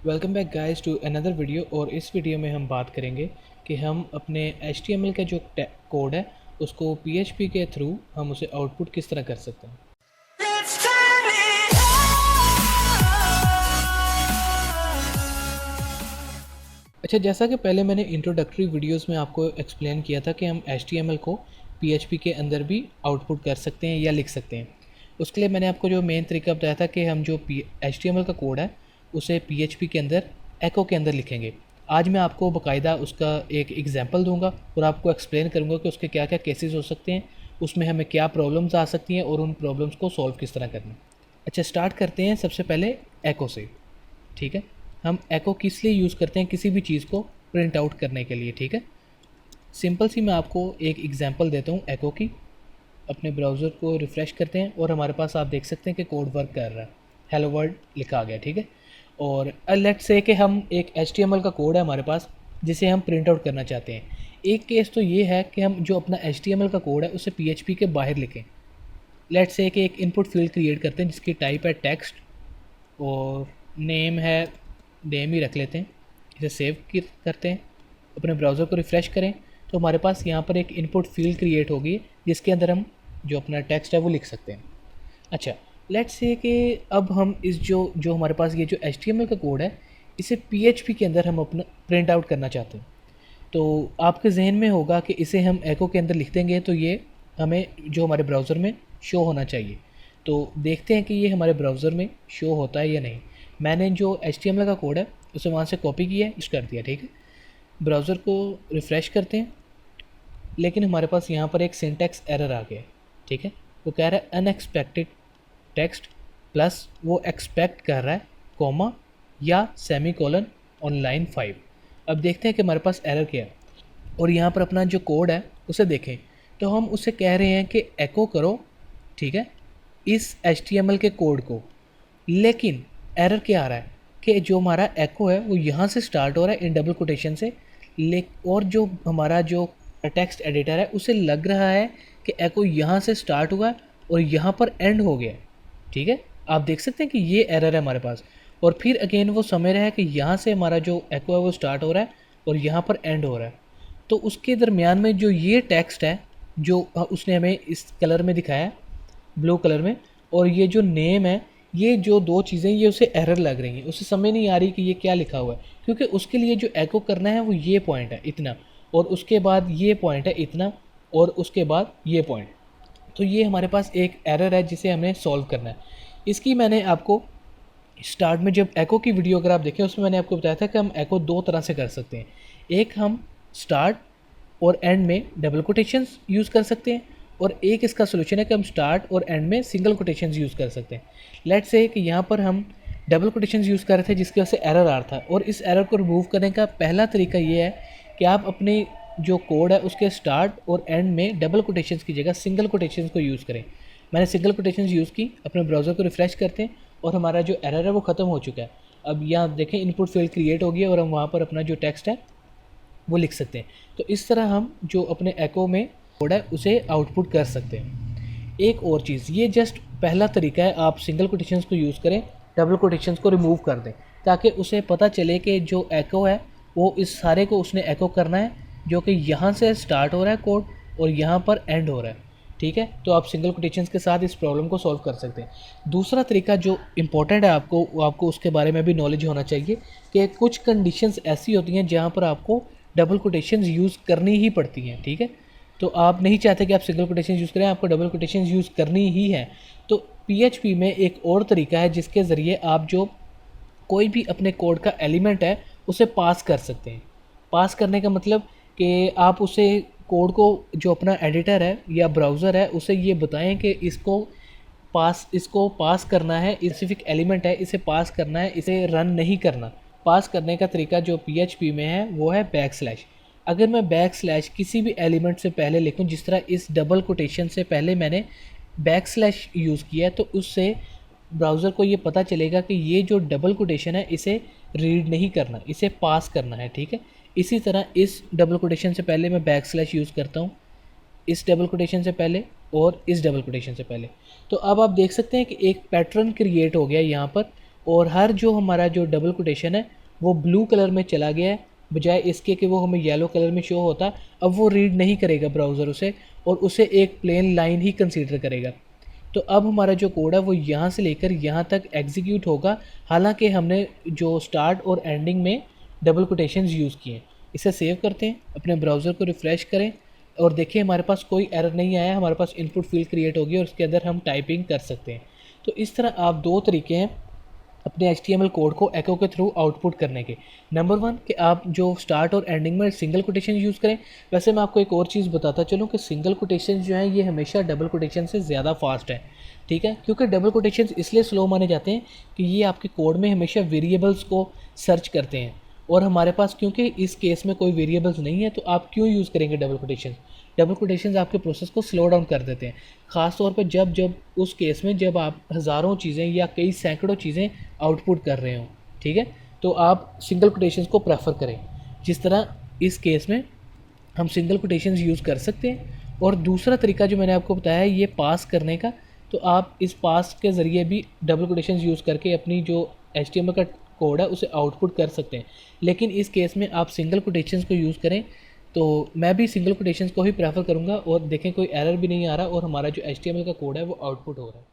Welcome back guys to another video. और इस video में हम बात करेंगे कि हम अपने HTML का जो कोड है उसको PHP के थ्रू हम उसे आउटपुट किस तरह कर सकते हैं। अच्छा, जैसा कि पहले मैंने इंट्रोडक्टरी वीडियोस में आपको एक्सप्लेन किया था कि हम HTML को PHP के अंदर भी आउटपुट कर सकते हैं या लिख सकते हैं। उसके लिए मैंने आपको जो मेन तरीका बताया था कि हम जो HTML का कोड है उसे PHP के अंदर एको के अंदर लिखेंगे। आज मैं आपको बाकायदा उसका एक एग्जांपल दूंगा और आपको एक्सप्लेन करूंगा कि उसके क्या क्या केसेस हो सकते हैं, उसमें हमें क्या प्रॉब्लम्स आ सकती हैं और उन प्रॉब्लम्स को सॉल्व किस तरह करना है। अच्छा, स्टार्ट करते हैं सबसे पहले एको से। ठीक है, हम एको किस लिए यूज़ करते हैं? किसी भी चीज़ को प्रिंट आउट करने के लिए। ठीक है, सिंपल सी मैं आपको एक एग्जांपल देता हूँ एको की। अपने ब्राउज़र को रिफ़्रेश करते हैं और हमारे पास आप देख सकते हैं कि कोड वर्क कर रहा है, हेलो वर्ल्ड लिखा आ गया। ठीक है, और लेट्स से कि हम एक HTML का कोड है हमारे पास जिसे हम प्रिंट आउट करना चाहते हैं। एक केस तो ये है कि हम जो अपना HTML का कोड है उसे PHP के बाहर लिखें। लेट्स से कि एक इनपुट फील्ड क्रिएट करते हैं जिसकी टाइप है टेक्स्ट और नेम है, नेम ही रख लेते हैं। इसे सेव करते हैं, अपने ब्राउज़र को रिफ़्रेश करें तो हमारे पास यहाँ पर एक इनपुट फील्ड क्रिएट होगी जिसके अंदर हम जो अपना टेक्स्ट है वो लिख सकते हैं। अच्छा, लेट्स से कि अब हम इस जो जो हमारे पास ये जो HTML का कोड है इसे PHP के अंदर हम अपना प्रिंट आउट करना चाहते हैं। तो आपके जहन में होगा कि इसे हम एको के अंदर लिख देंगे तो ये हमें जो हमारे ब्राउज़र में शो होना चाहिए। तो देखते हैं कि ये हमारे ब्राउज़र में शो होता है या नहीं। मैंने जो HTML का कोड है उसे वहाँ से कॉपी किया है, इस कर दिया। ठीक है, ब्राउज़र को रिफ़्रेश करते हैं, लेकिन हमारे पास यहाँ पर एक सिंटैक्स एरर आ गया है। ठीक है, वो कह रहा है अनएक्सपेक्टेड टेक्स्ट प्लस वो एक्सपेक्ट कर रहा है कॉमा या सेमी कोलन ऑन लाइन 5। अब देखते हैं कि हमारे पास एरर क्या है और यहाँ पर अपना जो कोड है उसे देखें तो हम उसे कह रहे हैं कि एको करो, ठीक है, इस HTML के कोड को। लेकिन एरर क्या आ रहा है कि जो हमारा एको है वो यहाँ से स्टार्ट हो रहा है इन डबल कोटेशन से, और जो हमारा जो टेक्स्ट एडिटर है उसे लग रहा है कि एको यहाँ से स्टार्ट हुआ है और यहाँ पर एंड हो गया। ठीक है, आप देख सकते हैं कि ये एरर है हमारे पास। और फिर अगेन वो समझ रहा है कि यहाँ से हमारा जो एको है वो स्टार्ट हो रहा है और यहाँ पर एंड हो रहा है। तो उसके दरमियान में जो ये टेक्स्ट है जो उसने हमें इस कलर में दिखाया है, ब्लू कलर में, और ये जो नेम है, ये जो दो चीज़ें ये उसे एरर लग रही हैं, उसे समझ नहीं आ रही कि ये क्या लिखा हुआ है, क्योंकि उसके लिए जो एको करना है वो ये पॉइंट है इतना, और उसके बाद ये पॉइंट है इतना, और उसके बाद ये पॉइंट। तो ये हमारे पास एक एरर है जिसे हमें सॉल्व करना है। इसकी मैंने आपको स्टार्ट में जब एको की वीडियो अगर आप देखें उसमें मैंने आपको बताया था कि हम एको दो तरह से कर सकते हैं। एक हम स्टार्ट और एंड में डबल कोटेशंस यूज़ कर सकते हैं, और एक इसका सोल्यूशन है कि हम स्टार्ट और एंड में सिंगल कोटेशंस यूज़ कर सकते हैं। लेट्स से कि यहाँ पर हम डबल कोटेशंस यूज़ कर रहे थे जिसकी वजह से एरर आ रहा था, और इस एरर को रिमूव करने का पहला तरीका ये है कि आप अपने जो कोड है उसके स्टार्ट और एंड में डबल कोटेशंस की जगह सिंगल कोटेशंस को यूज़ करें। मैंने सिंगल कोटेशंस यूज़ की, अपने ब्राउज़र को रिफ़्रेश करते हैं और हमारा जो एरर है वो ख़त्म हो चुका है। अब यहाँ देखें इनपुट फील्ड क्रिएट हो गया और हम वहाँ पर अपना जो टेक्स्ट है वो लिख सकते हैं। तो इस तरह हम जो अपने एको में कोड है उसे आउटपुट कर सकते हैं। एक और चीज़, ये जस्ट पहला तरीका है, आप सिंगल कोटेशंस को यूज़ करें, डबल कोटेशंस को रिमूव कर दें ताकि उसे पता चले कि जो एको है वो इस सारे को उसने एको करना है जो कि यहाँ से स्टार्ट हो रहा है कोड और यहाँ पर एंड हो रहा है। ठीक है, तो आप सिंगल कोटेशंस के साथ इस प्रॉब्लम को सॉल्व कर सकते हैं। दूसरा तरीका जो इम्पोर्टेंट है आपको उसके बारे में भी नॉलेज होना चाहिए कि कुछ कंडीशंस ऐसी होती हैं जहाँ पर आपको डबल कोटेशंस यूज़ करनी ही पड़ती हैं। ठीक है, तो आप नहीं चाहते कि आप सिंगल कोटेशन यूज़ करें, आपको डबल कोटेशन यूज़ करनी ही है। तो PHP में एक और तरीका है जिसके ज़रिए आप जो कोई भी अपने कोड का एलिमेंट है उसे पास कर सकते हैं। पास करने का मतलब कि आप उसे कोड को जो अपना एडिटर है या ब्राउज़र है उसे ये बताएं कि इसको पास करना है, स्पेसिफिक एलिमेंट है इसे पास करना है, इसे रन नहीं करना। पास करने का तरीका जो PHP में है वो है बैकस्लैश। अगर मैं बैकस्लैश किसी भी एलिमेंट से पहले लिखूं, जिस तरह इस डबल कोटेशन से पहले मैंने बैकस्लैश यूज़ किया, तो उससे ब्राउज़र को ये पता चलेगा कि ये जो डबल कोटेशन है इसे रीड नहीं करना, इसे पास करना है। ठीक है, इसी तरह इस डबल कोटेशन से पहले मैं बैकस्लैश यूज़ करता हूँ, इस डबल कोटेशन से पहले और इस डबल कोटेशन से पहले। तो अब आप देख सकते हैं कि एक पैटर्न क्रिएट हो गया यहाँ पर, और हर जो हमारा जो डबल कोटेशन है वो ब्लू कलर में चला गया है, बजाय इसके कि वो हमें येलो कलर में शो होता। अब वो रीड नहीं करेगा ब्राउज़र उसे, और उसे एक प्लेन लाइन ही कंसीडर करेगा। तो अब हमारा जो कोड है वो यहाँ से लेकर यहाँ तक एग्जीक्यूट होगा, हालांकि हमने जो स्टार्ट और एंडिंग में डबल कोटेशंस यूज़ किए हैं। इसे सेव करते हैं, अपने ब्राउज़र को रिफ़्रेश करें और देखिए हमारे पास कोई एरर नहीं आया, हमारे पास इनपुट फील्ड क्रिएट होगी और उसके अंदर हम टाइपिंग कर सकते हैं। तो इस तरह आप दो तरीके हैं अपने HTML कोड को एको के थ्रू आउटपुट करने के। नंबर 1 कि आप जो स्टार्ट और एंडिंग में सिंगल कोटेशन यूज़ करें। वैसे मैं आपको एक और चीज़ बताता चलूँ कि सिंगल कोटेशन जो है ये हमेशा डबल कोटेशन से ज़्यादा फास्ट है, ठीक है, क्योंकि डबल कोटेशन इसलिए स्लो माने जाते हैं कि ये आपके कोड में हमेशा वेरिएबल्स को सर्च करते हैं, और हमारे पास क्योंकि इस केस में कोई वेरिएबल्स नहीं है, तो आप क्यों यूज़ करेंगे डबल कोटेशन। डबल कोटेशन आपके प्रोसेस को स्लो डाउन कर देते हैं, ख़ास तौर पे जब उस केस में जब आप हज़ारों चीज़ें या कई सैकड़ों चीज़ें आउटपुट कर रहे हो, ठीक है, तो आप सिंगल कोटेशन को प्रेफर करें। जिस तरह इस केस में हम सिंगल कोटेशन यूज़ कर सकते हैं। और दूसरा तरीका जो मैंने आपको बताया है ये पास करने का, तो आप इस पास के ज़रिए भी डबल कोटेशन यूज़ करके अपनी जो HTML का कोड है उसे आउटपुट कर सकते हैं। लेकिन इस केस में आप सिंगल कोटेशंस को यूज़ करें, तो मैं भी सिंगल कोटेशंस को ही प्रेफर करूँगा। और देखें कोई एरर भी नहीं आ रहा और हमारा जो HTML का कोड है वो आउटपुट हो रहा है।